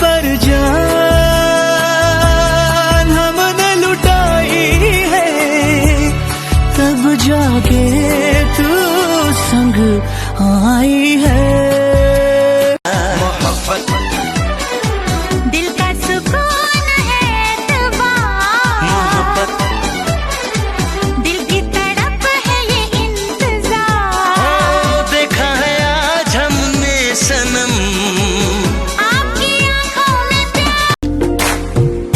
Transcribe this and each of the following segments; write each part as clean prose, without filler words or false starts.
पर जान हमने लुटाई है, तब जाके तू संग आई है। दिल का सुकून है तबा, दिल की तड़प है ये इंतजार। देखा है आज हमने सनम आपकी आंखों में प्यार।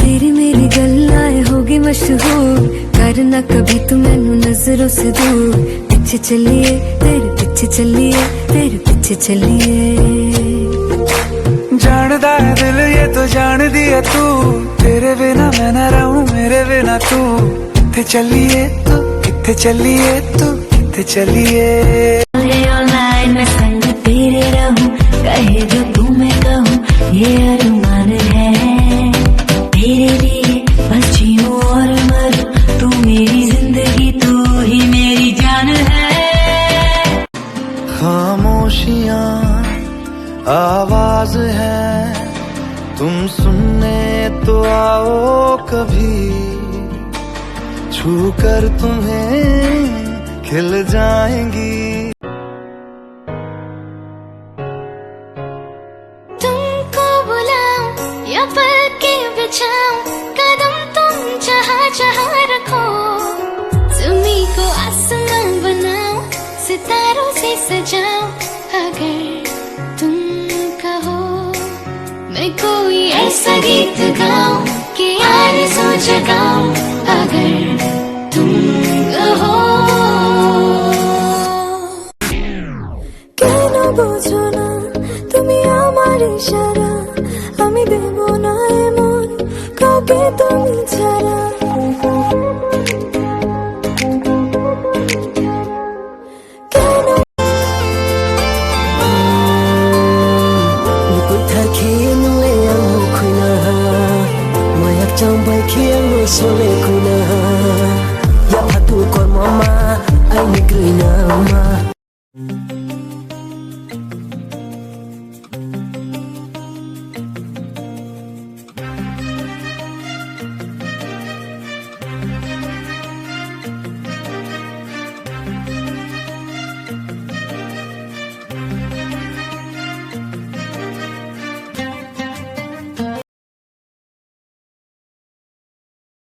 तेरी मेरी गल्लाएं होगी मशहूर, करना कभी तू मैनू नजरों से दूर। पीछे चलिए तेरे पीछे चलिए, तेरे पीछे चलिए। जानदा है दिल ये तो जान दिया तू, तेरे बिना मैं न रहूं मेरे बिना तू। किथे चलिए तू, किथे चलिए तू, किथे चलिए। ऑनलाइन मैं संग तेरे रहूं, कहे जो तू मैं कहूं, ये अरमान है तेरे लिए। बस जीऊं और मरूं, तू मेरी जिंदगी, तू ही मेरी जान है। खामोशियां आवाज है, तुम सुनने तो आओ कभी। छू कर तुम्हें खिल जाएंगी। तुमको बुलाऊं या पलके बिछाऊं, कदम तुम जहाँ जहाँ रखो। ज़मीं को आसमां बनाऊं, सितारों से सजाऊं। अगर तुम कहो मैं कोई ऐसा गीत गाऊं कि आरज़ू जगाऊं। अगर तुम कहो কেন বোঝো না তুমি আমার ইশারা, আমি দেব না এমন কাউকে তুমি ছাড়া। কেন 누굴 탓해놓에 않고나 뭐약 정박히는 소리구나. 야파도 걸머마 아니 그리나마